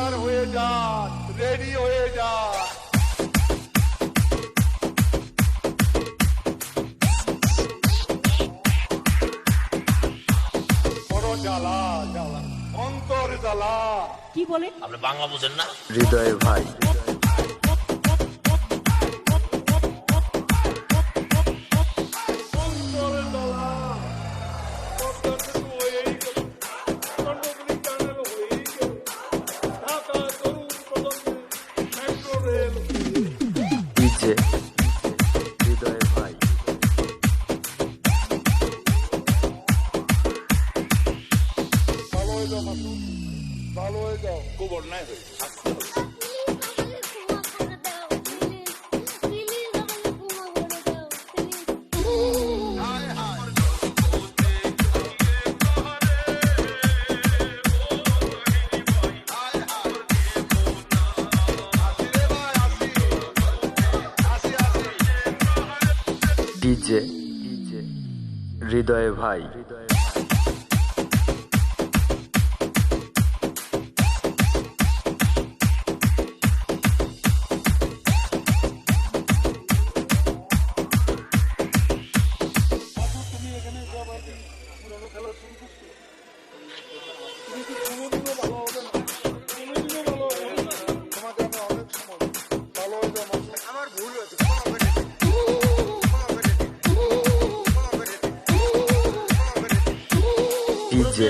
তৈয়ার হয়ে যান, রেডি হয়ে যান। বড় জ্বালা জ্বালা, অন্তর জ্বালা। কি বলে? আপনি বাংলা বুঝেন না? হৃদয় ভাই। ডিজে হৃদয় ভাই। ভালো হয়ে যাও মাসুদ, ভালো হয়ে যাও। খুব অন্যায় হয়েছে। ডিজে হৃদয় ভাই। তুমি এখানে যাবার পুরোনো খেলা শুরু করছো, তুমি কি কোনোদিনও ভালো হবে না, কোনোদিনও ভালো হবে না। তোমাকে আমি অনেক সময় ভালো হয়ে যাও মাসুদ। আমার ভুল হয়েছে, ডিজে